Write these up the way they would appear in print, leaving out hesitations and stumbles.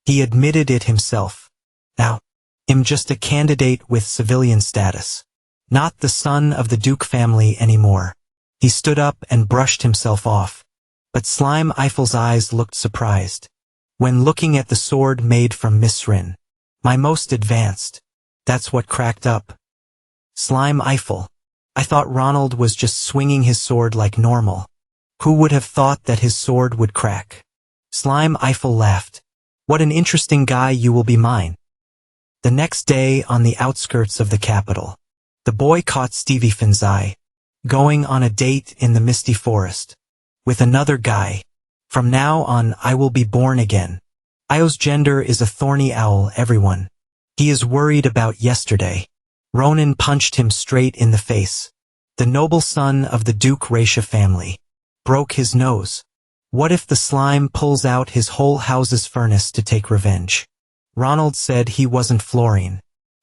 He admitted it himself. Now, I'm just a candidate with civilian status. Not the son of the Duke family anymore. He stood up and brushed himself off. But Slime Eiffel's eyes looked surprised. When looking at the sword made from Misrin. My most advanced. That's what cracked up. Slime Eiffel. I thought Ronald was just swinging his sword like normal. Who would have thought that his sword would crack? Slime Eiffel laughed. What an interesting guy you will be mine. The next day on the outskirts of the capital, the boy caught Stevie Finn's eye, going on a date in the misty forest. With another guy. From now on I will be born again. Io's gender is a thorny owl, everyone. He is worried about yesterday. Ronan punched him straight in the face. The noble son of the Duke Raisha family. Broke his nose. What if the slime pulls out his whole house's furnace to take revenge? Ronald said he wasn't Florine.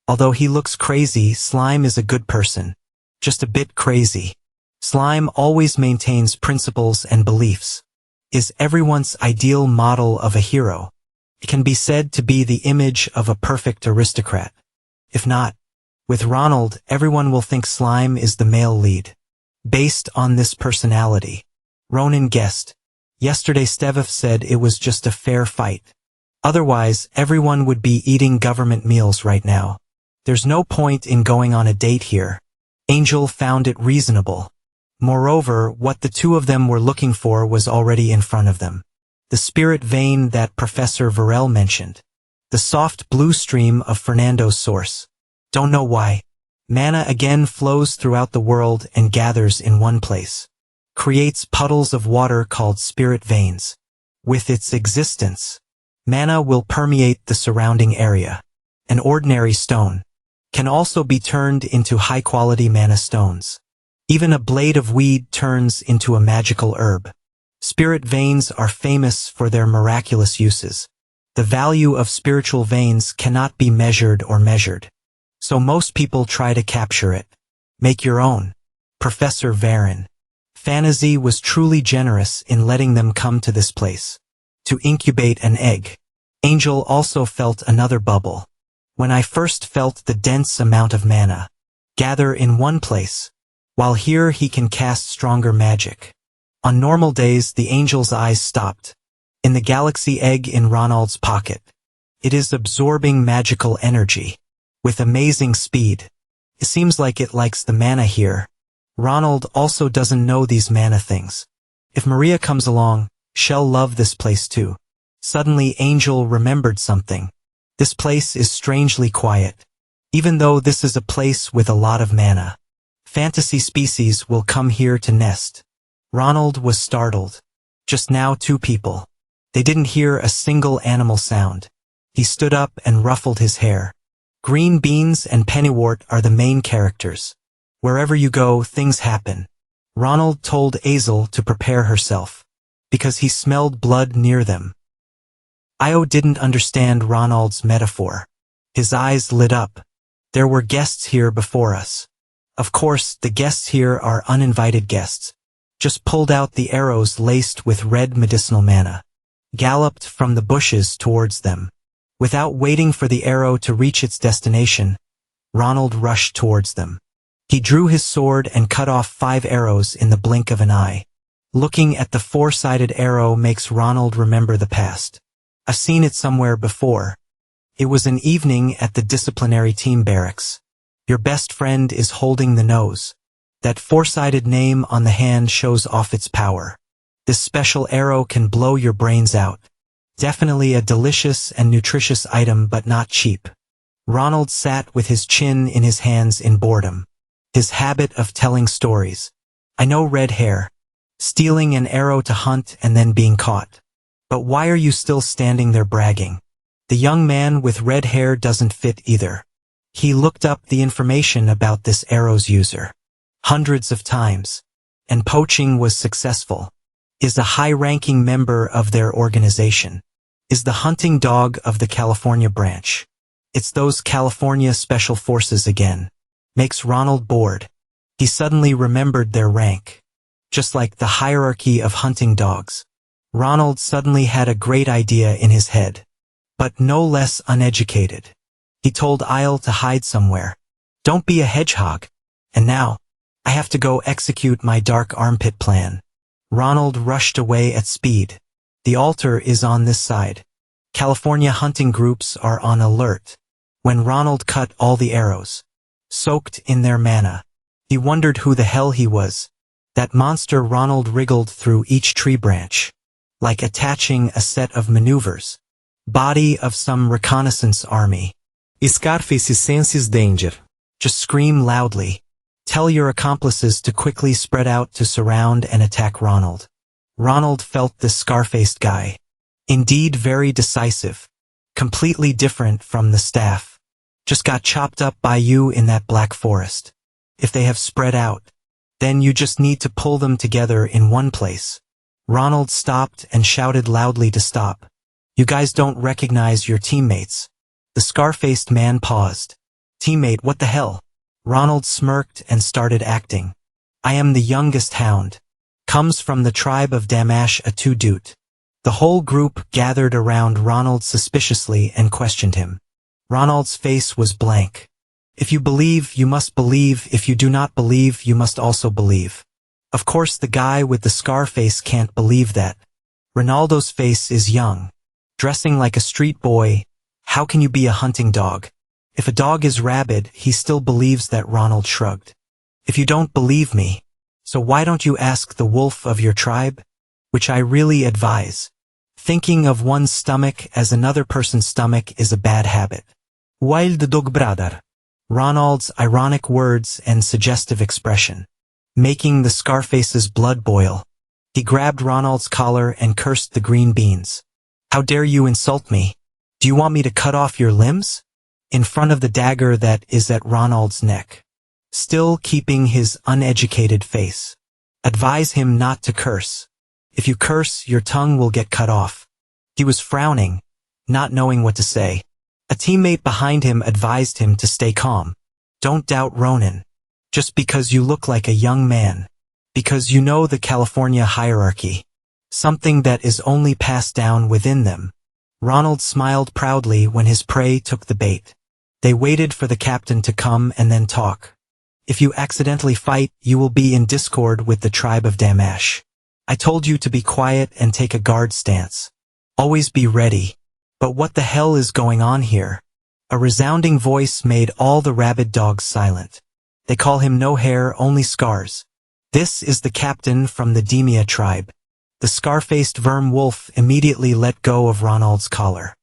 Although he looks crazy, Slime is a good person. Just a bit crazy. Slime always maintains principles and beliefs. Is everyone's ideal model of a hero. It can be said to be the image of a perfect aristocrat. If not, with Ronald, everyone will think Slime is the male lead. Based on this personality. Ronan guessed. Yesterday Stevif said it was just a fair fight. Otherwise, everyone would be eating government meals right now. There's no point in going on a date here. Angel found it reasonable. Moreover, what the two of them were looking for was already in front of them. The spirit vein that Professor Varel mentioned. The soft blue stream of Fernando's source. Don't know why. Mana again flows throughout the world and gathers in one place. Creates puddles of water called spirit veins. With its existence, mana will permeate the surrounding area. An ordinary stone can also be turned into high-quality mana stones. Even a blade of weed turns into a magical herb. Spirit veins are famous for their miraculous uses. The value of spiritual veins cannot be measured or measured. So most people try to capture it. Make your own. Professor Varen. Fantasy was truly generous in letting them come to this place. To incubate an egg. Angel also felt another bubble. When I first felt the dense amount of mana. Gather in one place. While here he can cast stronger magic. On normal days the angel's eyes stopped. In the galaxy egg in Ronald's pocket. It is absorbing magical energy. With amazing speed. It seems like it likes the mana here. Ronald also doesn't know these mana things. If Maria comes along, she'll love this place too. Suddenly Angel remembered something. This place is strangely quiet. Even though this is a place with a lot of mana. Fantasy species will come here to nest. Ronald was startled. Just now 2 people. They didn't hear a single animal sound. He stood up and ruffled his hair. Green beans and Pennywort are the main characters. Wherever you go, things happen. Ronald told Azel to prepare herself. Because he smelled blood near them. Io didn't understand Ronald's metaphor. His eyes lit up. There were guests here before us. Of course, the guests here are uninvited guests. Just pulled out the arrows laced with red medicinal mana. Galloped from the bushes towards them. Without waiting for the arrow to reach its destination, Ronald rushed towards them. He drew his sword and cut off 5 arrows in the blink of an eye. Looking at the 4-sided arrow makes Ronald remember the past. I've seen it somewhere before. It was an evening at the disciplinary team barracks. Your best friend is holding the nose. That 4-sided name on the hand shows off its power. This special arrow can blow your brains out. Definitely a delicious and nutritious item, but not cheap. Ronald sat with his chin in his hands in boredom. His habit of telling stories. I know red hair. Stealing an arrow to hunt and then being caught. But why are you still standing there bragging? The young man with red hair doesn't fit either. He looked up the information about this arrow's user. Hundreds of times. And poaching was successful. Is a high-ranking member of their organization. Is the hunting dog of the California branch. It's those California Special Forces again. Makes Ronald bored. He suddenly remembered their rank. Just like the hierarchy of hunting dogs. Ronald suddenly had a great idea in his head. but no less uneducated. He told Isle to hide somewhere. Don't be a hedgehog. And now, I have to go execute my dark armpit plan. Ronald rushed away at speed. The altar is on this side. California hunting groups are on alert. When Ronald cut all the arrows, soaked in their mana, he wondered who the hell he was. That monster. Ronald wriggled through each tree branch, like attaching a set of maneuvers. Body of some reconnaissance army. Scarface senses danger. Just scream loudly. Tell your accomplices to quickly spread out to surround and attack Ronald. Ronald felt this scar-faced guy. Indeed very decisive. Completely different from the staff. Just got chopped up by you in that black forest. If they have spread out, then you just need to pull them together in one place. Ronald stopped and shouted loudly to stop. You guys don't recognize your teammates. The scar-faced man paused. Teammate, what the hell? Ronald smirked and started acting. I am the youngest hound. Comes from the tribe of Damash a two-doot. The whole group gathered around Ronald suspiciously and questioned him. Ronald's face was blank. If you believe, you must believe. If you do not believe, you must also believe. Of course the guy with the scar face can't believe that. Ronaldo's face is young. Dressing like a street boy. How can you be a hunting dog? If a dog is rabid, he still believes that. Ronald shrugged. If you don't believe me, so why don't you ask the wolf of your tribe? Which I really advise. Thinking of one's stomach as another person's stomach is a bad habit. Wild dog brother. Ronald's ironic words and suggestive expression, making the Scarface's blood boil. He grabbed Ronald's collar and cursed the green beans. How dare you insult me? Do you want me to cut off your limbs? In front of the dagger that is at Ronald's neck. Still keeping his uneducated face. Advise him not to curse. If you curse, your tongue will get cut off. He was frowning, not knowing what to say. A teammate behind him advised him to stay calm. Don't doubt Ronin. Just because you look like a young man. Because you know the California hierarchy. Something that is only passed down within them. Ronald smiled proudly when his prey took the bait. They waited for the captain to come and then talk. If you accidentally fight, you will be in discord with the tribe of Damash. I told you to be quiet and take a guard stance. Always be ready. But what the hell is going on here? A resounding voice made all the rabid dogs silent. They call him no hair, only scars. This is the captain from the Demia tribe. The scar-faced verm wolf immediately let go of Ronald's collar.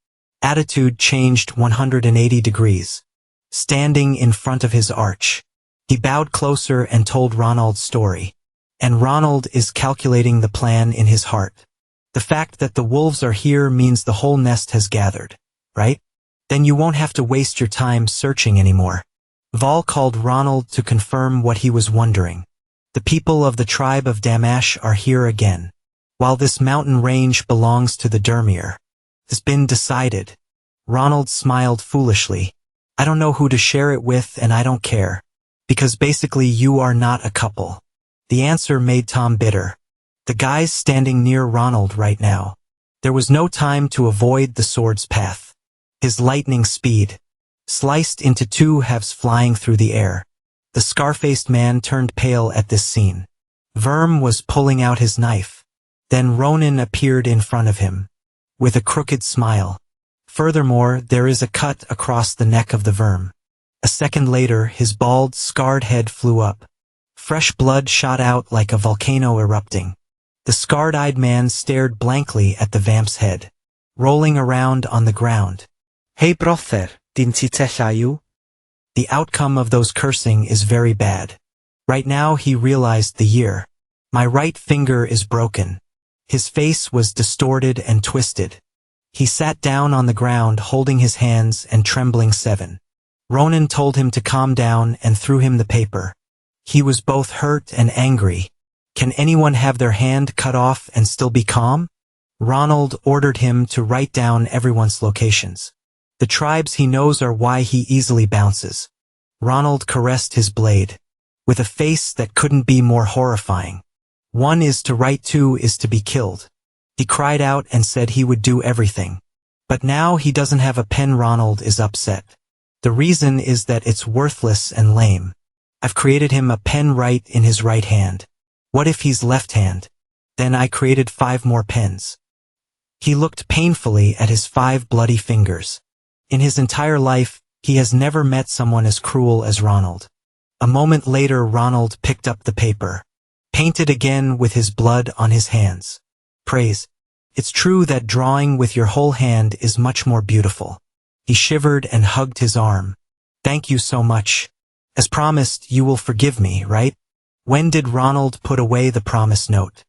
Attitude changed 180 degrees. Standing in front of his arch, he bowed closer and told Ronald's story. And Ronald is calculating the plan in his heart. The fact that the wolves are here means the whole nest has gathered, right? Then you won't have to waste your time searching anymore. Val called Ronald to confirm what he was wondering. The people of the tribe of Damash are here again. While this mountain range belongs to the Dermir. It's been decided. Ronald smiled foolishly. I don't know who to share it with and I don't care. Because basically you are not a couple. The answer made Tom bitter. The guy's standing near Ronald right now. There was no time to avoid the sword's path. His lightning speed sliced into two halves flying through the air. The scar-faced man turned pale at this scene. Verm was pulling out his knife. Then Ronin appeared in front of him, with a crooked smile. Furthermore, there is a cut across the neck of the Verm. A second later, his bald, scarred head flew up. Fresh blood shot out like a volcano erupting. The scarred-eyed man stared blankly at the vamp's head, rolling around on the ground. Hey brother, didn't he tell you? The outcome of those cursing is very bad. Right now he realized the year. My right finger is broken. His face was distorted and twisted. He sat down on the ground holding his hands and trembling 7. Ronin told him to calm down and threw him the paper. He was both hurt and angry. Can anyone have their hand cut off and still be calm? Ronald ordered him to write down everyone's locations. The tribes he knows are why he easily bounces. Ronald caressed his blade, with a face that couldn't be more horrifying. 1 is to write, 2 is to be killed. He cried out and said he would do everything. But now he doesn't have a pen. Ronald is upset. The reason is that it's worthless and lame. I've created him a pen right in his right hand. What if he's left hand? Then I created 5 more pens. He looked painfully at his 5 bloody fingers. In his entire life, he has never met someone as cruel as Ronald. A moment later, Ronald picked up the paper. Painted again with his blood on his hands. Praise. It's true that drawing with your whole hand is much more beautiful. He shivered and hugged his arm. Thank you so much. As promised, you will forgive me, right? When did Ronald put away the promise note?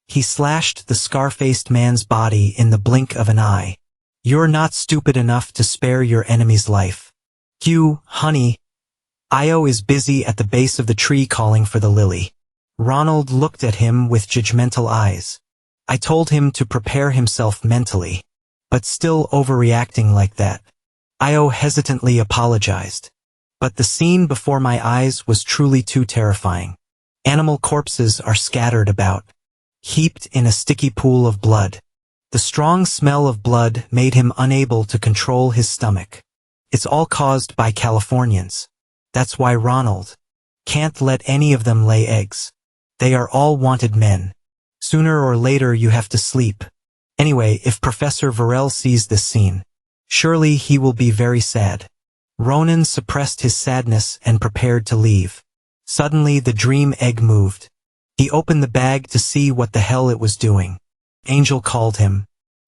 He slashed the scar-faced man's body in the blink of an eye. You're not stupid enough to spare your enemy's life. Hugh, honey. Io is busy at the base of the tree calling for the lily. Ronald looked at him with judgmental eyes. I told him to prepare himself mentally. But still overreacting like that. Io hesitantly apologized. But the scene before my eyes was truly too terrifying. Animal corpses are scattered about, heaped in a sticky pool of blood. The strong smell of blood made him unable to control his stomach. It's all caused by Californians. That's why Ronald can't let any of them lay eggs. They are all wanted men. Sooner or later you have to sleep. Anyway, if Professor Varel sees this scene, surely he will be very sad. Ronan suppressed his sadness and prepared to leave. Suddenly the dream egg moved. He opened the bag to see what the hell it was doing. Angel called him.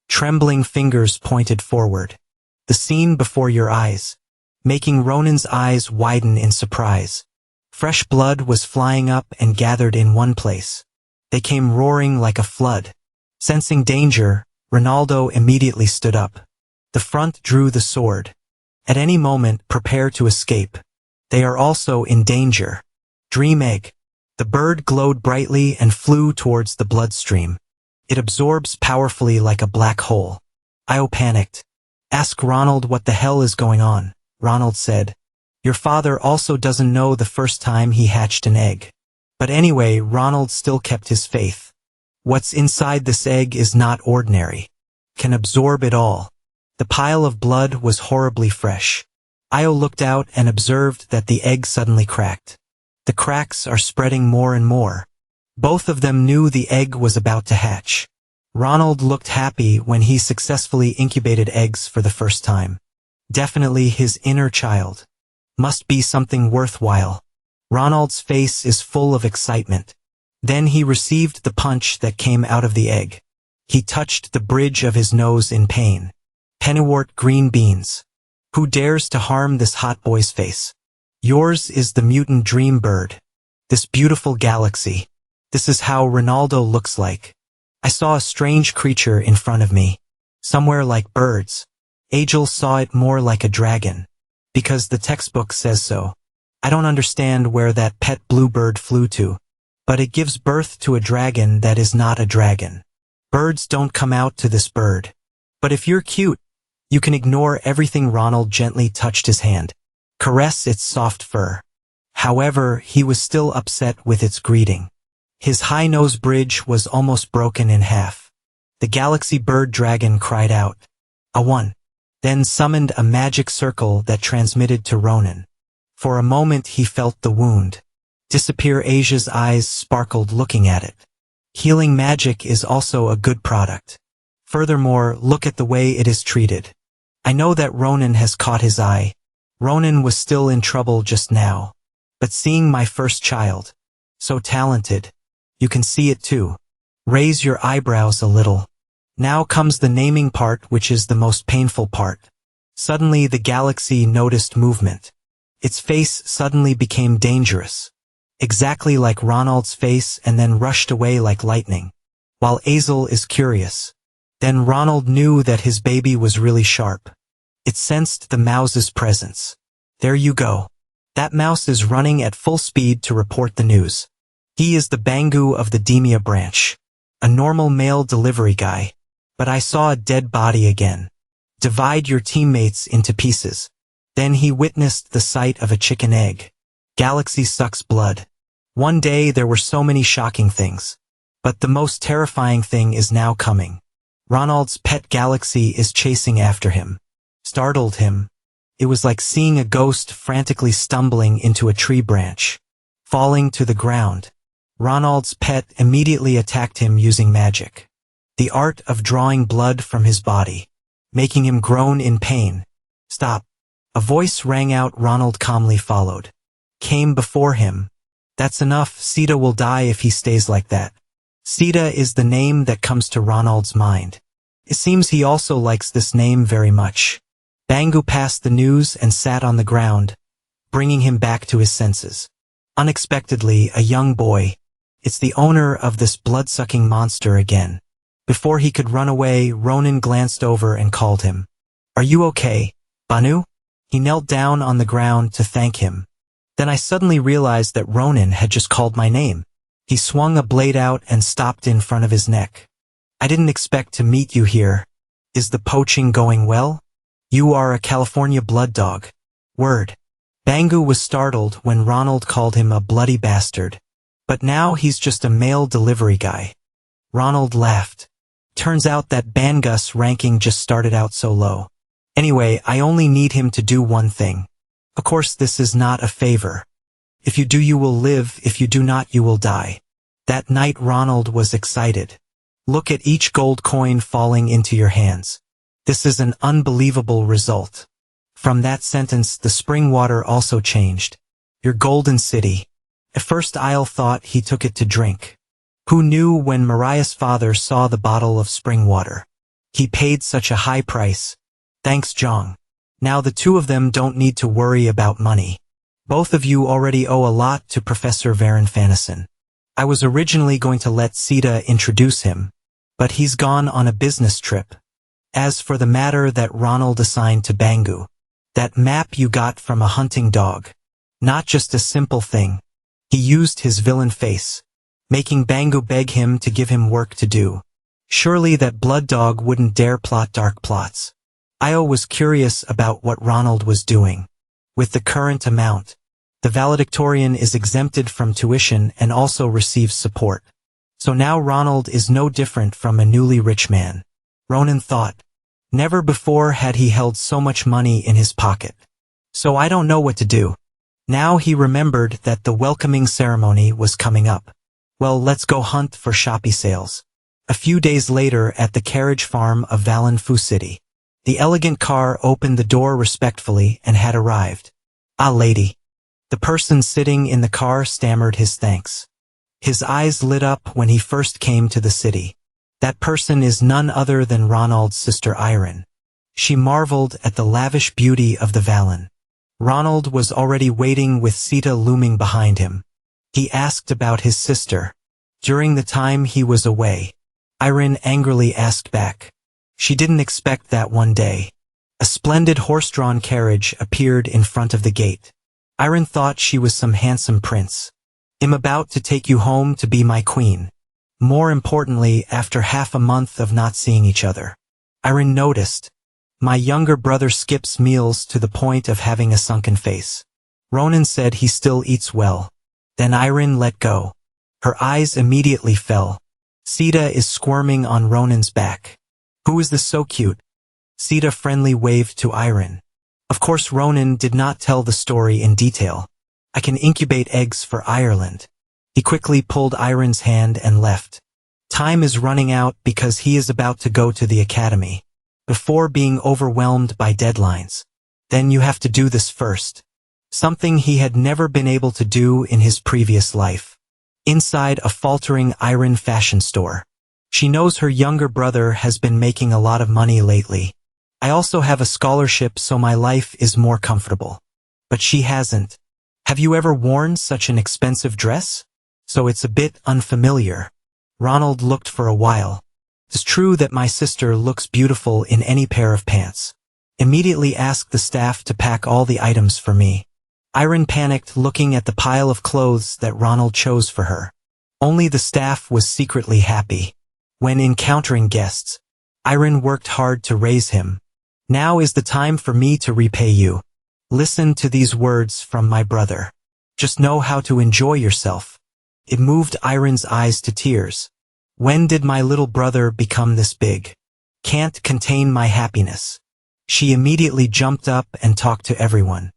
Trembling fingers pointed forward. The scene before your eyes, making Ronan's eyes widen in surprise. Fresh blood was flying up and gathered in one place. They came roaring like a flood. Sensing danger, Ronaldo immediately stood up. The front drew the sword. At any moment, prepare to escape. They are also in danger. Dream egg. The bird glowed brightly and flew towards the bloodstream. It absorbs powerfully like a black hole. Io panicked. Ask Ronald what the hell is going on, Ronald said. Your father also doesn't know the first time he hatched an egg. But anyway, Ronald still kept his faith. What's inside this egg is not ordinary. Can absorb it all. The pile of blood was horribly fresh. Io looked out and observed that the egg suddenly cracked. The cracks are spreading more and more. Both of them knew the egg was about to hatch. Ronald looked happy when he successfully incubated eggs for the first time. Definitely his inner child. Must be something worthwhile. Ronald's face is full of excitement. Then he received the punch that came out of the egg. He touched the bridge of his nose in pain. Pennywort green beans. Who dares to harm this hot boy's face? Yours is the mutant dream bird. This beautiful galaxy. This is how Ronaldo looks like. I saw a strange creature in front of me. Somewhere like birds. Angel saw it more like a dragon. Because the textbook says so. I don't understand where that pet blue bird flew to. But it gives birth to a dragon that is not a dragon. Birds don't come out to this bird. But if you're cute, you can ignore everything. Ronald gently touched his hand. Caress its soft fur. However, he was still upset with its greeting. His high nose bridge was almost broken in half. The galaxy bird dragon cried out. A one. Then summoned a magic circle that transmitted to Ronan. For a moment he felt the wound. Disappear. Asia's eyes sparkled looking at it. Healing magic is also a good product. Furthermore, look at the way it is treated. I know that Ronan has caught his eye. Ronan was still in trouble just now. But seeing my first child, so talented, you can see it too. Raise your eyebrows a little. Now comes the naming part, which is the most painful part. Suddenly the galaxy noticed movement. Its face suddenly became dangerous. Exactly like Ronald's face, and then rushed away like lightning. While Azel is curious. Then Ronald knew that his baby was really sharp. It sensed the mouse's presence. There you go. That mouse is running at full speed to report the news. He is the Bangu of the Demia branch. A normal mail delivery guy. But I saw a dead body again. Divide your teammates into pieces. Then he witnessed the sight of a chicken egg. Galaxy sucks blood. One day there were so many shocking things. But the most terrifying thing is now coming. Ronald's pet galaxy is chasing after him. Startled him. It was like seeing a ghost frantically stumbling into a tree branch. Falling to the ground. Ronald's pet immediately attacked him using magic. The art of drawing blood from his body. Making him groan in pain. Stop. A voice rang out. Ronald calmly followed. Came before him. That's enough. Sita will die if he stays like that. Sita is the name that comes to Ronald's mind. It seems he also likes this name very much. Bangu passed the news and sat on the ground, bringing him back to his senses. Unexpectedly, a young boy. It's the owner of this blood-sucking monster again. Before he could run away, Ronan glanced over and called him. Are you okay, Banu? He knelt down on the ground to thank him. Then I suddenly realized that Ronan had just called my name. He swung a blade out and stopped in front of his neck. I didn't expect to meet you here. Is the poaching going well? You are a California blood dog. Word. Bangu was startled when Ronald called him a bloody bastard. But now he's just a mail delivery guy. Ronald laughed. Turns out that Bangus ranking just started out so low. Anyway, I only need him to do one thing. Of course, this is not a favor. If you do, you will live. If you do not, you will die. That night Ronald was excited. Look at each gold coin falling into your hands. This is an unbelievable result. From that sentence, the spring water also changed. Your golden city. At first Isle thought he took it to drink. Who knew when Mariah's father saw the bottle of spring water? He paid such a high price. Thanks, Jong. Now the two of them don't need to worry about money. Both of you already owe a lot to Professor Varen Fanison. I was originally going to let Sita introduce him, but he's gone on a business trip. As for the matter that Ronald assigned to Bangu, that map you got from a hunting dog, not just a simple thing. He used his villain face, making Bangu beg him to give him work to do. Surely that blood dog wouldn't dare plot dark plots. Io was curious about what Ronald was doing. With the current amount, the valedictorian is exempted from tuition and also receives support. So now Ronald is no different from a newly rich man. Ronan thought. Never before had he held so much money in his pocket. So I don't know what to do. Now he remembered that the welcoming ceremony was coming up. Well, let's go hunt for shoppy sales. A few days later at the carriage farm of Valenfu City. The elegant car opened the door respectfully and had arrived. Ah, lady. The person sitting in the car stammered his thanks. His eyes lit up when he first came to the city. That person is none other than Ronald's sister Irene. She marveled at the lavish beauty of the Valen. Ronald was already waiting with Sita looming behind him. He asked about his sister. During the time he was away, Irene angrily asked back. She didn't expect that one day. A splendid horse-drawn carriage appeared in front of the gate. Irene thought she was some handsome prince. I'm about to take you home to be my queen. More importantly, after half a month of not seeing each other. Irene noticed. My younger brother skips meals to the point of having a sunken face. Ronan said he still eats well. Then Irene let go. Her eyes immediately fell. Sita is squirming on Ronan's back. Who is this so cute? Sita friendly waved to Irene. Of course Ronan did not tell the story in detail. I can incubate eggs for Ireland. He quickly pulled Irene's hand and left. Time is running out because he is about to go to the academy. Before being overwhelmed by deadlines. Then you have to do this first. Something he had never been able to do in his previous life. Inside a faltering Irene fashion store. She knows her younger brother has been making a lot of money lately. I also have a scholarship so my life is more comfortable. But she hasn't. Have you ever worn such an expensive dress? So it's a bit unfamiliar. Ronald looked for a while. It's true that my sister looks beautiful in any pair of pants. Immediately asked the staff to pack all the items for me. Irene panicked looking at the pile of clothes that Ronald chose for her. Only the staff was secretly happy. When encountering guests, Irene worked hard to raise him. Now is the time for me to repay you. Listen to these words from my brother. Just know how to enjoy yourself. It moved Irene's eyes to tears. When did my little brother become this big? Can't contain my happiness. She immediately jumped up and talked to everyone.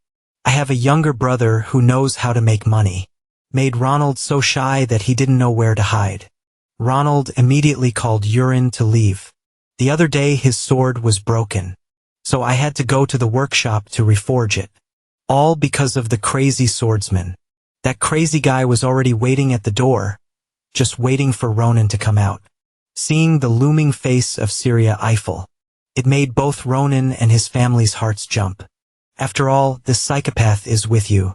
I have a younger brother who knows how to make money. Made Ronald so shy that he didn't know where to hide. Ronald immediately called Urine to leave. The other day his sword was broken, so I had to go to the workshop to reforge it. All because of the crazy swordsman. That crazy guy was already waiting at the door, just waiting for Ronan to come out. Seeing the looming face of Syria Eiffel, it made both Ronan and his family's hearts jump. After all, this psychopath is with you,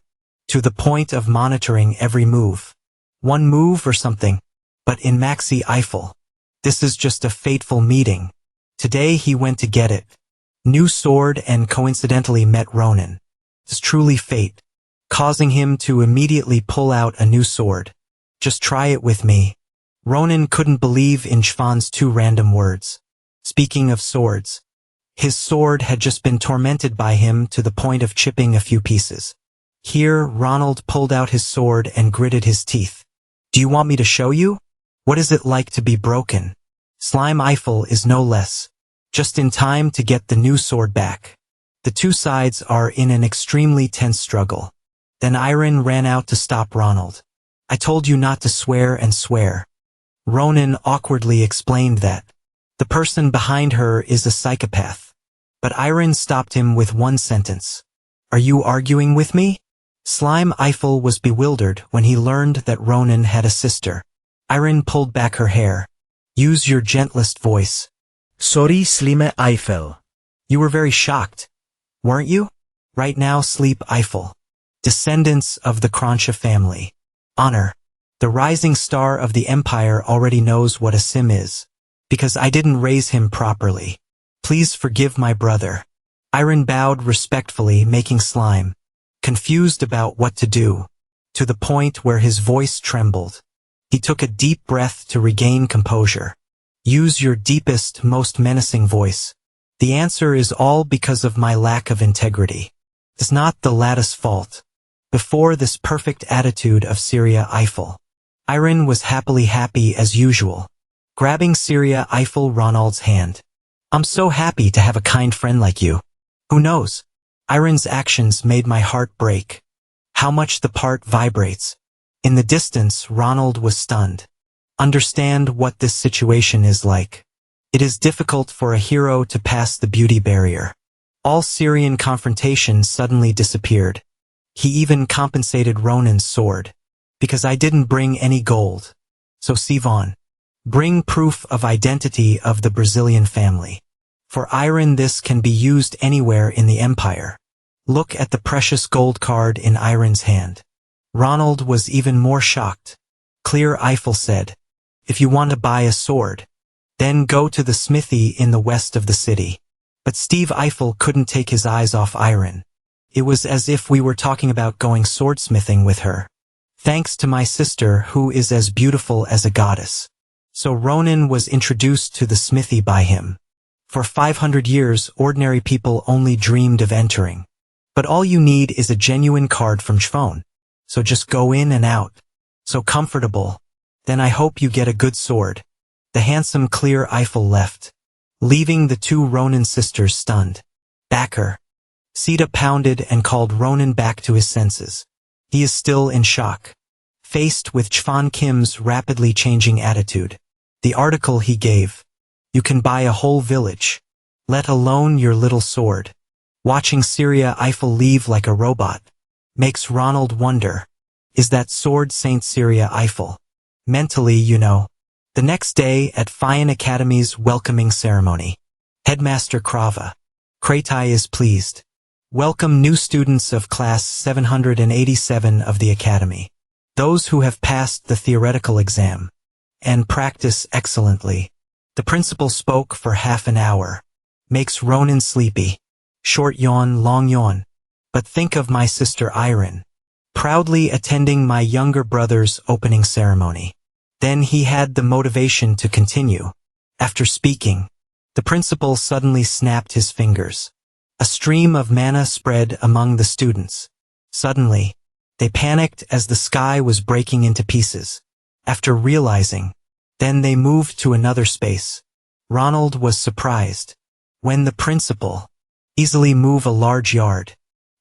to the point of monitoring every move. One move or something, but in Maxi Eiffel. This is just a fateful meeting. Today he went to get it. New sword and coincidentally met Ronan. It's truly fate, causing him to immediately pull out a new sword. Just try it with me. Ronan couldn't believe in Chvan's two random words. Speaking of swords, his sword had just been tormented by him to the point of chipping a few pieces. Here, Ronald pulled out his sword and gritted his teeth. Do you want me to show you? What is it like to be broken? Slime Eiffel is no less. Just in time to get the new sword back. The two sides are in an extremely tense struggle. Then Iron ran out to stop Ronald. I told you not to swear and swear. Ronan awkwardly explained that. The person behind her is a psychopath. But Iron stopped him with one sentence. Are you arguing with me? Slime Eiffel was bewildered when he learned that Ronan had a sister. Iron pulled back her hair. Use your gentlest voice. Sorry, Slime Eiffel. You were very shocked, weren't you? Right now, Sleep Eiffel. Descendants of the Krancha family. Honor. The rising star of the empire already knows what a sim is. Because I didn't raise him properly. Please forgive my brother. Iron bowed respectfully, making slime. Confused about what to do. To the point where his voice trembled. He took a deep breath to regain composure. Use your deepest, most menacing voice. The answer is all because of my lack of integrity. It's not the lattice fault. Before this perfect attitude of Syria Eiffel, Iron was happily happy as usual, grabbing Syria Eiffel Ronald's hand. I'm so happy to have a kind friend like you. Who knows? Iron's actions made my heart break. How much the part vibrates. In the distance, Ronald was stunned. Understand what this situation is like. It is difficult for a hero to pass the beauty barrier. All Syrian confrontation suddenly disappeared. He even compensated Ronan's sword. Because I didn't bring any gold. So Sivan. Bring proof of identity of the Brazilian family. For Iron this can be used anywhere in the empire. Look at the precious gold card in Iron's hand. Ronald was even more shocked. Clear Eiffel said, if you want to buy a sword, then go to the smithy in the west of the city. But Steve Eiffel couldn't take his eyes off Iron. It was as if we were talking about going swordsmithing with her. Thanks to my sister who is as beautiful as a goddess. So Ronan was introduced to the smithy by him. For 500 years, ordinary people only dreamed of entering. But all you need is a genuine card from Chvon. So just go in and out. So comfortable. Then I hope you get a good sword. The handsome Clear Eiffel left, leaving the two Ronan sisters stunned. Backer. Sita pounded and called Ronan back to his senses. He is still in shock. Faced with Chvon Kim's rapidly changing attitude. The article he gave. You can buy a whole village. Let alone your little sword. Watching Syria Eiffel leave like a robot. Makes Ronald wonder. Is that sword Saint Syria Eiffel? Mentally, you know. The next day at Fian Academy's welcoming ceremony. Headmaster Krava. Kratai is pleased. Welcome new students of class 787 of the academy. Those who have passed the theoretical exam. And practice excellently. The principal spoke for half an hour. Makes Ronan sleepy. Short yawn, long yawn. But think of my sister Iron. Proudly attending my younger brother's opening ceremony. Then he had the motivation to continue. After speaking, the principal suddenly snapped his fingers. A stream of mana spread among the students. Suddenly, they panicked as the sky was breaking into pieces. After realizing, then they moved to another space. Ronald was surprised. When the principal easily move a large yard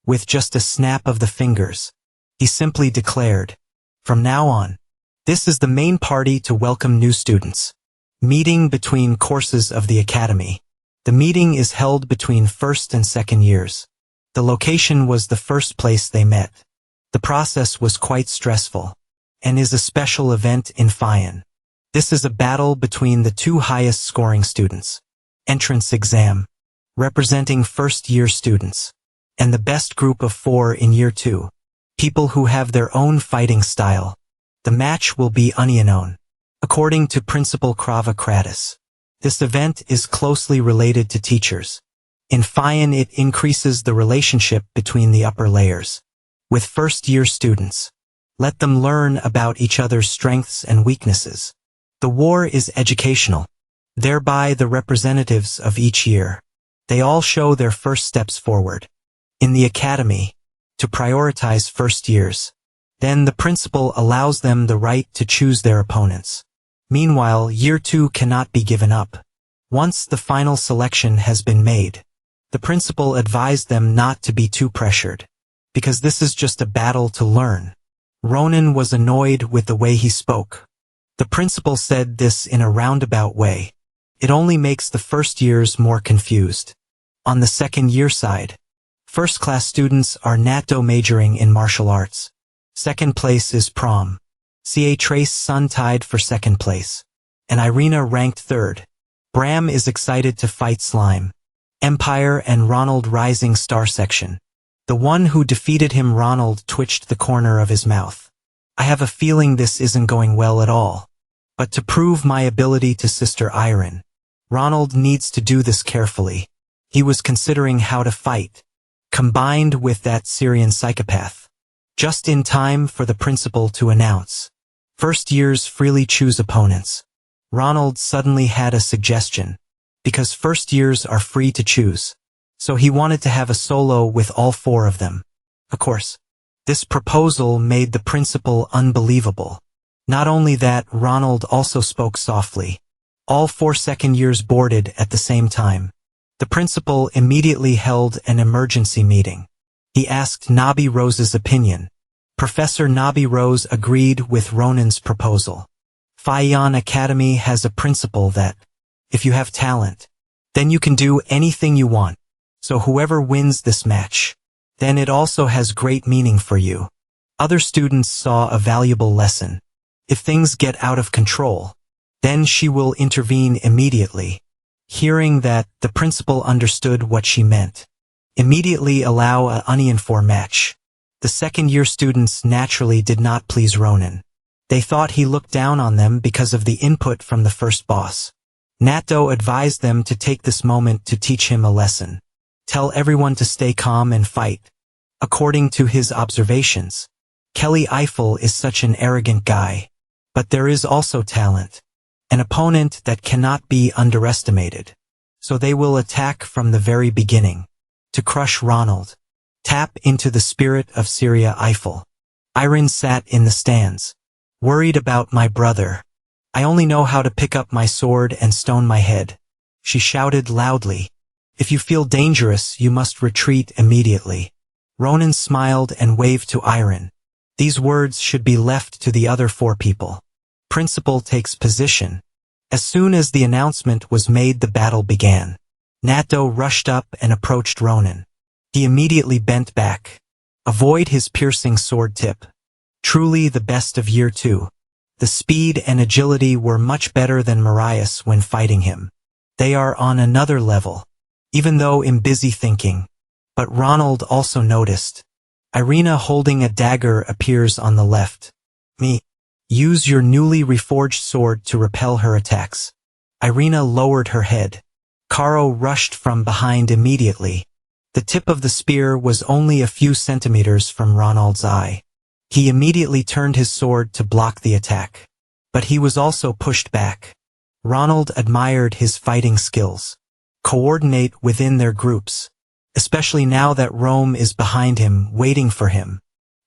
with just a snap of the fingers, he simply declared, "From now on, this is the main party to welcome new students. Meeting between courses of the academy. The meeting is held between first and second years." The location was the first place they met. The process was quite stressful, and is a special event in Fian. This is a battle between the two highest scoring students. Entrance exam, representing first-year students, and the best group of 4 in year 2. People who have their own fighting style. The match will be unknown. According to Principal Krava Kratis, this event is closely related to teachers. In Fian it increases the relationship between the upper layers. With first-year students, let them learn about each other's strengths and weaknesses. The war is educational. Thereby the representatives of each year. They all show their first steps forward. In the academy, to prioritize first years. Then the principal allows them the right to choose their opponents. Meanwhile, year 2 cannot be given up. Once the final selection has been made, the principal advised them not to be too pressured, because this is just a battle to learn. Ronan was annoyed with the way he spoke. The principal said this in a roundabout way. It only makes the first years more confused. On the second year side, first-class students are natto majoring in martial arts. Second place is prom. Ca Trace Sun tied for second place, and Irina ranked third. Bram is excited to fight Slime. Empire and Ronald rising star section. The one who defeated him, Ronald, twitched the corner of his mouth. I have a feeling this isn't going well at all. But to prove my ability to Sister Iron, Ronald needs to do this carefully. He was considering how to fight, combined with that Syrian psychopath. Just in time for the principal to announce. First years freely choose opponents. Ronald suddenly had a suggestion, because first years are free to choose. So he wanted to have a solo with all 4 of them. Of course, this proposal made the principal unbelievable. Not only that, Ronald also spoke softly. All 4 second years boarded at the same time. The principal immediately held an emergency meeting. He asked Nabi Rose's opinion. Professor Nabi Rose agreed with Ronan's proposal. Fian Academy has a principle that, if you have talent, then you can do anything you want. So whoever wins this match, then it also has great meaning for you. Other students saw a valuable lesson. If things get out of control, then she will intervene immediately. Hearing that, the principal understood what she meant. Immediately allow a onion for match. The second-year students naturally did not please Ronan. They thought he looked down on them because of the input from the first boss. Natto advised them to take this moment to teach him a lesson. Tell everyone to stay calm and fight. According to his observations, Kelly Eiffel is such an arrogant guy. But there is also talent. An opponent that cannot be underestimated. So they will attack from the very beginning. To crush Ronald. Tap into the spirit of Syria Eiffel. Irene sat in the stands. Worried about my brother. I only know how to pick up my sword and stone my head. She shouted loudly. If you feel dangerous, you must retreat immediately. Ronan smiled and waved to Irene. These words should be left to the other 4 people. Principal takes position. As soon as the announcement was made, the battle began. Natto rushed up and approached Ronan. He immediately bent back. Avoid his piercing sword tip. Truly the best of year 2. The speed and agility were much better than Marius when fighting him. They are on another level, even though I'm busy thinking. But Ronald also noticed. Irina holding a dagger appears on the left. Me. Use your newly reforged sword to repel her attacks. Irina lowered her head. Karo rushed from behind immediately. The tip of the spear was only a few centimeters from Ronald's eye. He immediately turned his sword to block the attack. But he was also pushed back. Ronald admired his fighting skills. Coordinate within their groups. Especially now that Rome is behind him, waiting for him.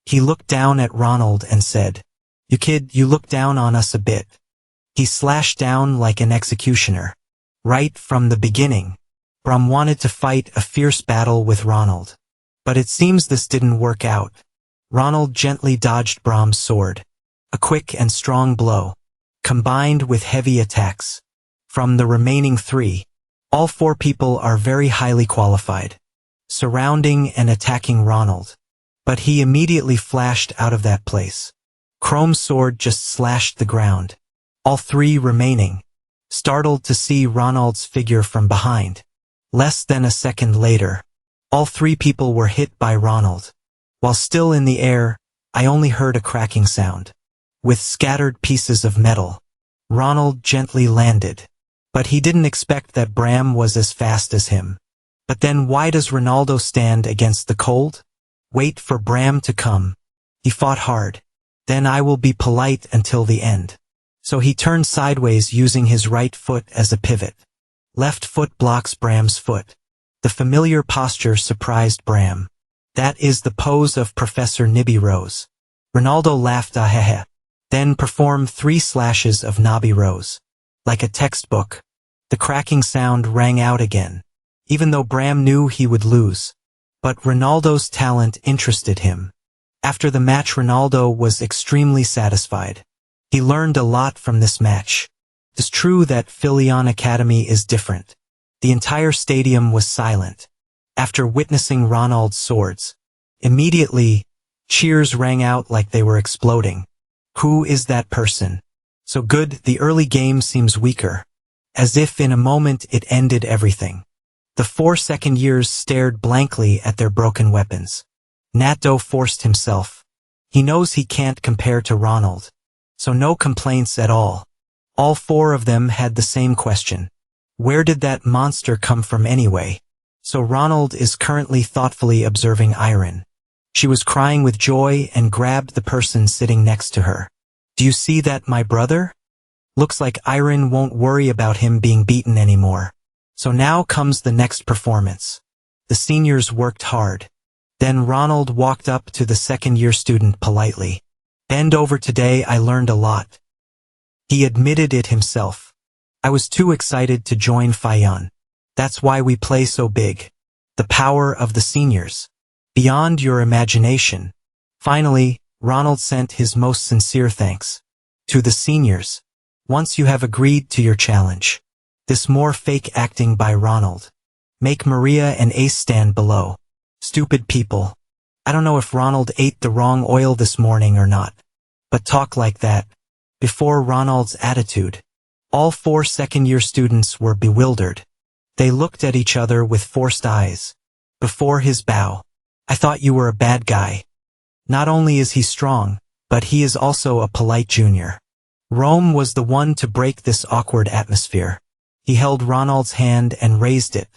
He looked down at Ronald and said, "You kid, you look down on us a bit." He slashed down like an executioner. Right from the beginning, Bram wanted to fight a fierce battle with Ronald. But it seems this didn't work out. Ronald gently dodged Bram's sword. A quick and strong blow, combined with heavy attacks. From the remaining three, all four people are very highly qualified, surrounding and attacking Ronald. But he immediately flashed out of that place. Chrome's sword just slashed the ground. All three remaining, startled to see Ronald's figure from behind. Less than a second later, all three people were hit by Ronald. While still in the air, I only heard a cracking sound. With scattered pieces of metal, Ronald gently landed. But he didn't expect that Bram was as fast as him. But then why does Ronaldo stand against the cold? Wait for Bram to come. He fought hard. Then I will be polite until the end. So he turned sideways using his right foot as a pivot. Left foot blocks Bram's foot. The familiar posture surprised Bram. That is the pose of Professor Nibby Rose. Ronaldo laughed ahehe. Then performed 3 slashes of Nobby Rose. Like a textbook. The cracking sound rang out again. Even though Bram knew he would lose. But Ronaldo's talent interested him. After the match, Ronaldo was extremely satisfied. He learned a lot from this match. It's true that Filion Academy is different. The entire stadium was silent. After witnessing Ronald's swords, immediately, cheers rang out like they were exploding. Who is that person? So good, the early game seems weaker. As if in a moment it ended everything. The 4 second years stared blankly at their broken weapons. Natto forced himself. He knows he can't compare to Ronald. So no complaints at all. All 4 of them had the same question. Where did that monster come from anyway? So Ronald is currently thoughtfully observing Irene. She was crying with joy and grabbed the person sitting next to her. Do you see that, my brother? Looks like Irene won't worry about him being beaten anymore. So now comes the next performance. The seniors worked hard. Then Ronald walked up to the second-year student politely. Bend over, today I learned a lot. He admitted it himself. I was too excited to join Faiyan. That's why we play so big. The power of the seniors. Beyond your imagination. Finally, Ronald sent his most sincere thanks. To the seniors. Once you have agreed to your challenge. This more fake acting by Ronald. Make Maria and Ace stand below. Stupid people. I don't know if Ronald ate the wrong oil this morning or not. But talk like that. Before Ronald's attitude. All 4 second-year students were bewildered. They looked at each other with forced eyes. Before his bow. I thought you were a bad guy. Not only is he strong, but he is also a polite junior. Rome was the one to break this awkward atmosphere. He held Ronald's hand and raised it.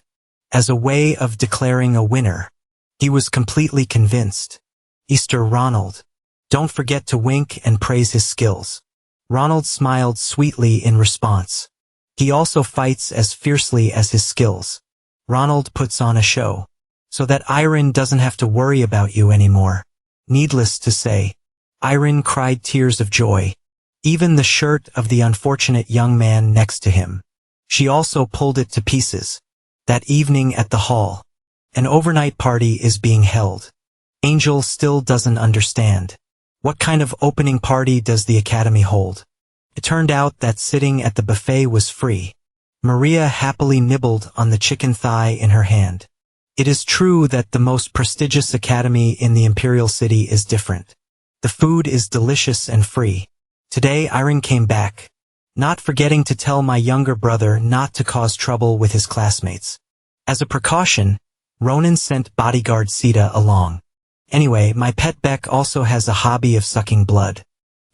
As a way of declaring a winner. He was completely convinced. Easter Ronald. Don't forget to wink and praise his skills. Ronald smiled sweetly in response. He also fights as fiercely as his skills. Ronald puts on a show. So that Irene doesn't have to worry about you anymore. Needless to say, Irene cried tears of joy. Even the shirt of the unfortunate young man next to him. She also pulled it to pieces. That evening at the hall, an overnight party is being held. Angel still doesn't understand. What kind of opening party does the academy hold? It turned out that sitting at the buffet was free. Maria happily nibbled on the chicken thigh in her hand. It is true that the most prestigious academy in the Imperial City is different. The food is delicious and free. Today Irene came back, not forgetting to tell my younger brother not to cause trouble with his classmates. As a precaution, Ronan sent bodyguard Sita along. Anyway, my pet Beck also has a hobby of sucking blood.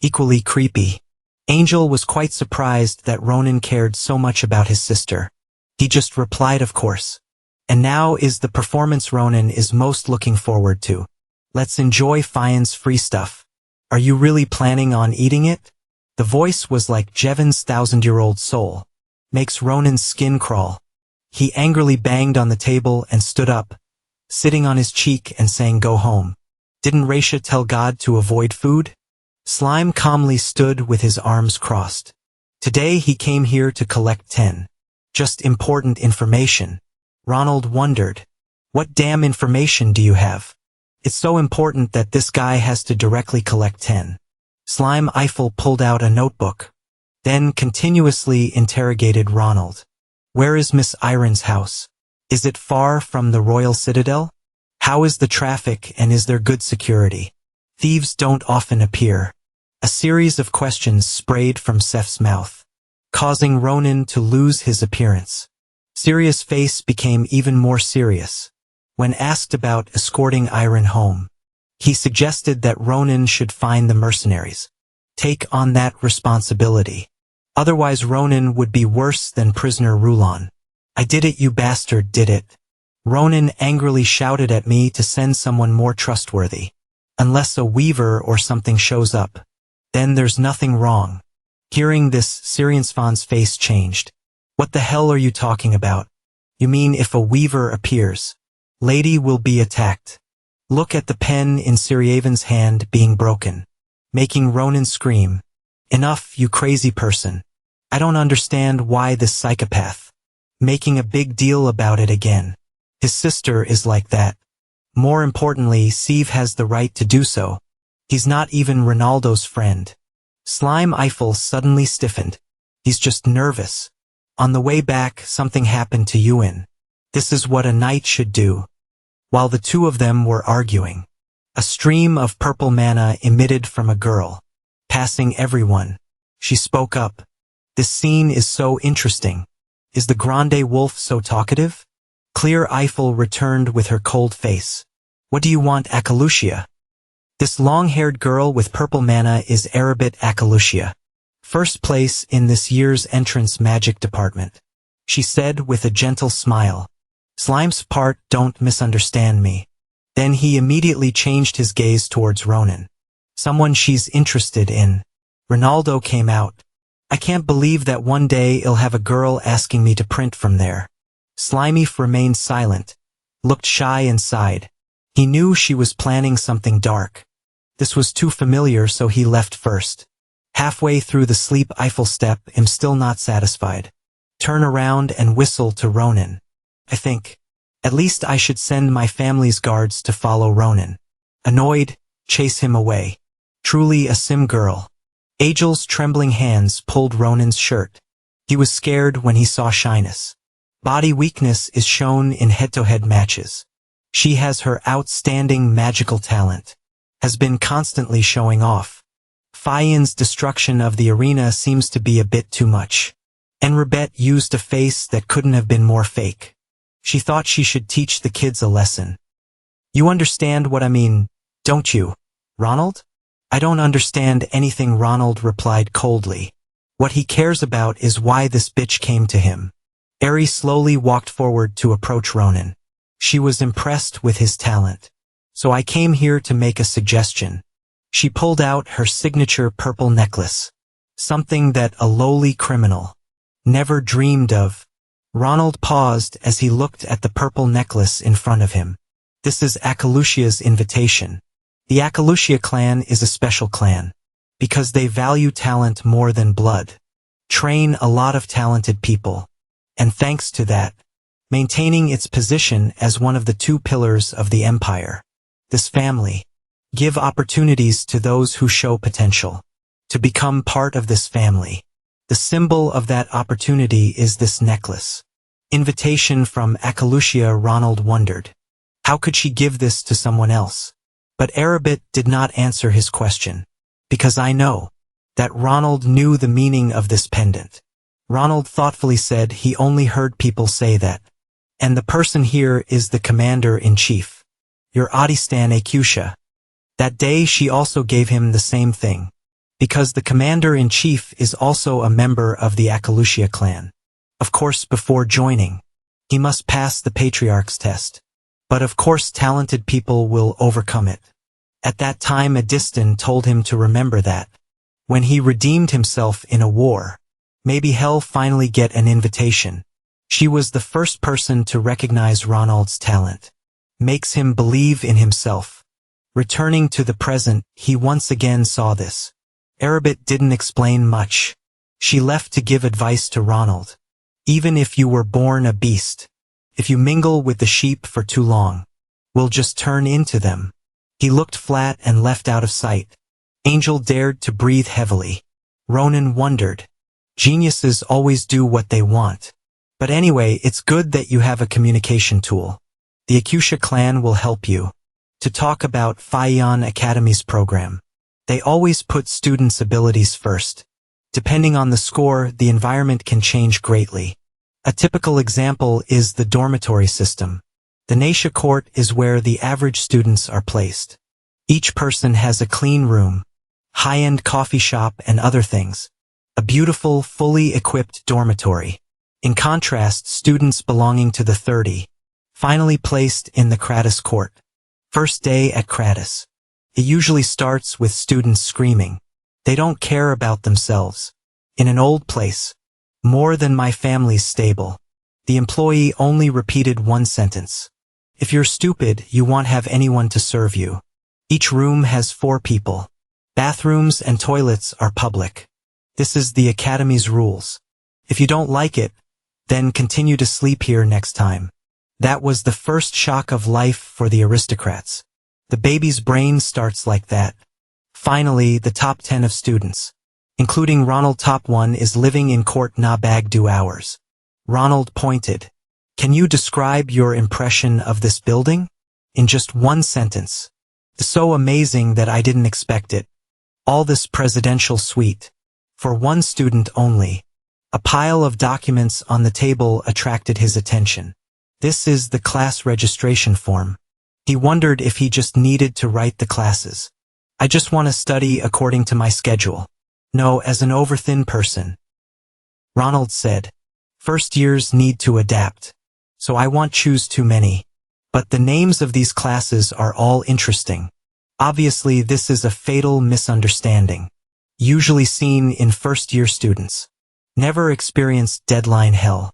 Equally creepy. Angel was quite surprised that Ronan cared so much about his sister. He just replied, of course. And now is the performance Ronan is most looking forward to. Let's enjoy Faiyan's free stuff. Are you really planning on eating it? The voice was like Jevon's 1000-year-old soul. Makes Ronan's skin crawl. He angrily banged on the table and stood up, sitting on his cheek and saying, go home. Didn't Raisha tell God to avoid food? Slime calmly stood with his arms crossed. Today he came here to collect 10. Just important information. Ronald wondered. What damn information do you have? It's so important that this guy has to directly collect 10. Slime Eiffel pulled out a notebook, then continuously interrogated Ronald. Where is Miss Iron's house? Is it far from the Royal Citadel? How is the traffic and is there good security? Thieves don't often appear. A series of questions sprayed from Seth's mouth, causing Ronan to lose his appearance. Sirius' face became even more serious. When asked about escorting Iron home, he suggested that Ronan should find the mercenaries. Take on that responsibility. Otherwise Ronan would be worse than prisoner Rulon. I did it, you bastard, did it. Ronan angrily shouted at me to send someone more trustworthy. Unless a weaver or something shows up, then there's nothing wrong. Hearing this, Sirius's face changed. What the hell are you talking about? You mean if a weaver appears, Lady will be attacked? Look at the pen in Sirius's hand being broken, making Ronan scream. Enough, you crazy person. I don't understand why this psychopath making a big deal about it again. His sister is like that. More importantly, Steve has the right to do so. He's not even Ronaldo's friend. Slime Eiffel suddenly stiffened. He's just nervous. On the way back, something happened to Ewan. This is what a knight should do. While the two of them were arguing, a stream of purple mana emitted from a girl, passing everyone. She spoke up. This scene is so interesting. Is the Grande Wolf so talkative? Clear Eiffel returned with her cold face. What do you want, Akalucia? This long-haired girl with purple mana is Arabit Akalucia, first place in this year's entrance magic department, she said with a gentle smile. Slime's part, don't misunderstand me. Then he immediately changed his gaze towards Ronan. Someone she's interested in. Ronaldo came out. I can't believe that one day I'll have a girl asking me to print from there. Slimy remained silent, looked shy and sighed. He knew she was planning something dark. This was too familiar, so he left first. Halfway through the sleep Eiffel step, I'm still not satisfied. Turn around and whistle to Ronan. I think, at least I should send my family's guards to follow Ronan. Annoyed, chase him away. Truly a sim girl. Angel's trembling hands pulled Ronan's shirt. He was scared when he saw shyness. Body weakness is shown in head-to-head matches. She has her outstanding magical talent, has been constantly showing off. Fian's destruction of the arena seems to be a bit too much. Enrobet used a face that couldn't have been more fake. She thought she should teach the kids a lesson. You understand what I mean, don't you, Ronald? I don't understand anything, Ronald replied coldly. What he cares about is why this bitch came to him. Eri slowly walked forward to approach Ronan. She was impressed with his talent. So I came here to make a suggestion. She pulled out her signature purple necklace. Something that a lowly criminal never dreamed of. Ronald paused as he looked at the purple necklace in front of him. This is Akalucia's invitation. The Akalucia clan is a special clan, because they value talent more than blood. Train a lot of talented people. And thanks to that, maintaining its position as one of the two pillars of the empire. This family, give opportunities to those who show potential, to become part of this family. The symbol of that opportunity is this necklace. Invitation from Akalucia, Ronald wondered. How could she give this to someone else? But Arabit did not answer his question. Because I know that Ronald knew the meaning of this pendant. Ronald thoughtfully said he only heard people say that. And the person here is the commander-in-chief. Your Adistan Akusha. That day she also gave him the same thing. Because the commander-in-chief is also a member of the Akalucia clan. Of course, before joining, he must pass the patriarch's test. But of course talented people will overcome it. At that time Adistan told him to remember that. When he redeemed himself in a war, maybe he'll finally get an invitation. She was the first person to recognize Ronald's talent. Makes him believe in himself. Returning to the present, he once again saw this. Arabit didn't explain much. She left to give advice to Ronald. Even if you were born a beast. If you mingle with the sheep for too long, we'll just turn into them. He looked flat and left out of sight. Angel dared to breathe heavily. Ronan wondered. Geniuses always do what they want. But anyway, it's good that you have a communication tool. The Akusha clan will help you. To talk about Faiyan Academy's program. They always put students' abilities first. Depending on the score, the environment can change greatly. A typical example is the dormitory system. The Naisha court is where the average students are placed. Each person has a clean room, high-end coffee shop and other things. A beautiful, fully equipped dormitory. In contrast, students belonging to the 30, finally placed in the Kratos court. First day at Kratos. It usually starts with students screaming. They don't care about themselves. In an old place. More than my family's stable. The employee only repeated one sentence. If you're stupid, you won't have anyone to serve you. Each room has 4 people. Bathrooms and toilets are public. This is the academy's rules. If you don't like it, then continue to sleep here next time. That was the first shock of life for the aristocrats. The baby's brain starts like that. Finally, the top 10 of students, including Ronald top 1, is living in court na bag 2 hours. Ronald pointed. Can you describe your impression of this building? In just one sentence. So amazing that I didn't expect it. All this presidential suite. For one student only. A pile of documents on the table attracted his attention. This is the class registration form. He wondered if he just needed to write the classes. I just want to study according to my schedule. No, as an overthin person. Ronald said. First years need to adapt. So I won't choose too many. But the names of these classes are all interesting. Obviously, this is a fatal misunderstanding. Usually seen in first-year students. Never experienced deadline hell.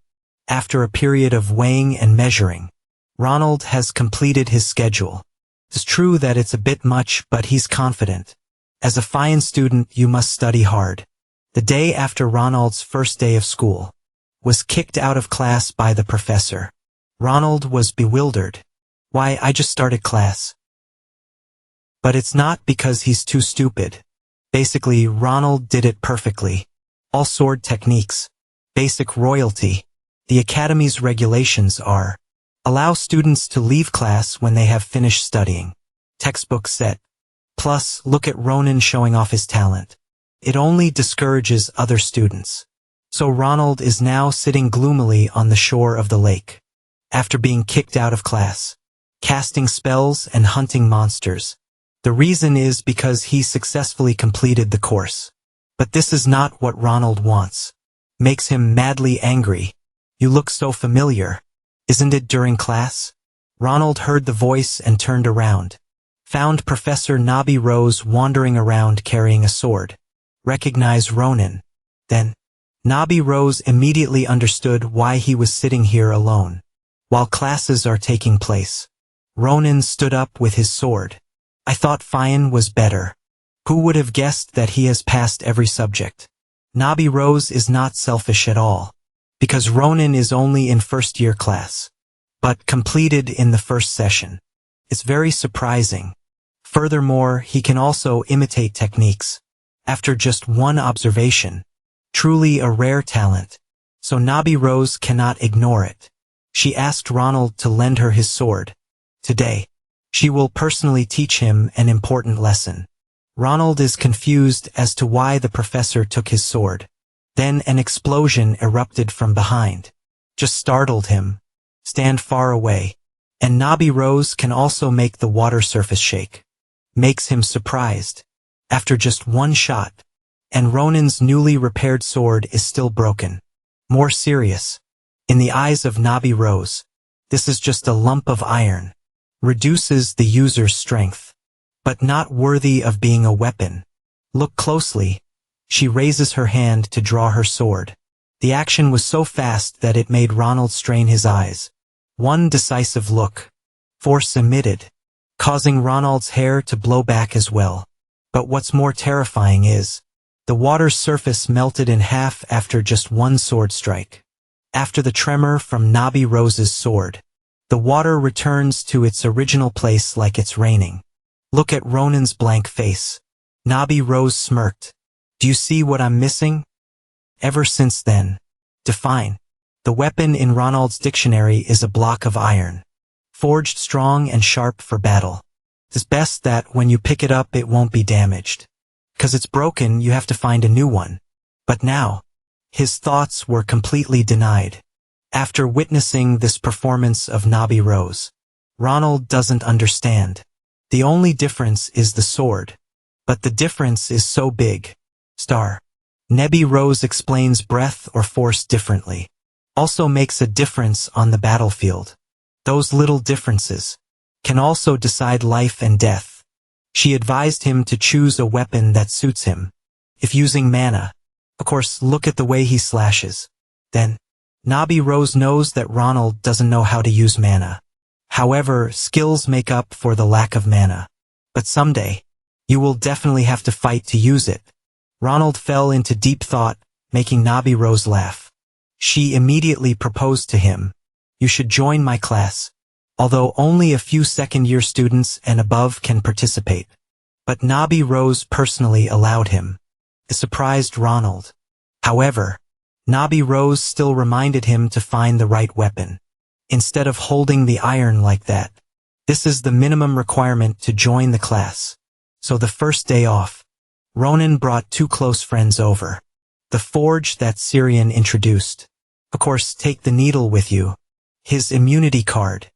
After a period of weighing and measuring, Ronald has completed his schedule. It's true that it's a bit much, but he's confident. As a fine student, you must study hard. The day after Ronald's first day of school, was kicked out of class by the professor. Ronald was bewildered. Why, I just started class. But it's not because he's too stupid. Basically, Ronald did it perfectly. All sword techniques. Basic royalty. The academy's regulations are: allow students to leave class when they have finished studying. Textbook set. Plus, look at Ronan showing off his talent. It only discourages other students. So Ronald is now sitting gloomily on the shore of the lake. After being kicked out of class. Casting spells and hunting monsters. The reason is because he successfully completed the course. But this is not what Ronald wants. Makes him madly angry. You look so familiar. Isn't it during class? Ronald heard the voice and turned around. Found Professor Nabi Rose wandering around carrying a sword. Recognized Ronan. Then, Nabi Rose immediately understood why he was sitting here alone. While classes are taking place. Ronan stood up with his sword. I thought Faiyan was better. Who would have guessed that he has passed every subject? Nabi Rose is not selfish at all. Because Ronan is only in first-year class. But completed in the first session. It's very surprising. Furthermore, he can also imitate techniques. After just one observation. Truly a rare talent. So Nabi Rose cannot ignore it. She asked Ronald to lend her his sword. Today. She will personally teach him an important lesson. Ronald is confused as to why the professor took his sword. Then an explosion erupted from behind. Just startled him. Stand far away. And Nabi Rose can also make the water surface shake. Makes him surprised. After just one shot. And Ronan's newly repaired sword is still broken. More serious. In the eyes of Nabi Rose, this is just a lump of iron. Reduces the user's strength. But not worthy of being a weapon. Look closely. She raises her hand to draw her sword. The action was so fast that it made Ronald strain his eyes. One decisive look. Force emitted. Causing Ronald's hair to blow back as well. But what's more terrifying is, the water's surface melted in half after just one sword strike. After the tremor from Nabi Rose's sword, the water returns to its original place like it's raining. Look at Ronan's blank face. Nabi Rose smirked. Do you see what I'm missing? Ever since then. Define. The weapon in Ronald's dictionary is a block of iron, forged strong and sharp for battle. It's best that when you pick it up it won't be damaged. 'Cause it's broken, you have to find a new one. But now, his thoughts were completely denied. After witnessing this performance of Nabi Rose, Ronald doesn't understand. The only difference is the sword. But the difference is so big. Nabi Rose explains breath or force differently. Also makes a difference on the battlefield. Those little differences can also decide life and death. She advised him to choose a weapon that suits him. If using mana, of course, look at the way he slashes. Then, Nabi Rose knows that Ronald doesn't know how to use mana. However, skills make up for the lack of mana. But someday, you will definitely have to fight to use it. Ronald fell into deep thought, making Nabi Rose laugh. She immediately proposed to him. You should join my class. Although only a few second-year students and above can participate. But Nabi Rose personally allowed him. It surprised Ronald. However, Nabi Rose still reminded him to find the right weapon. Instead of holding the iron like that. This is the minimum requirement to join the class. So the first day off, Ronan brought two close friends over. The forge that Syrian introduced. Of course, take the needle with you. His immunity card.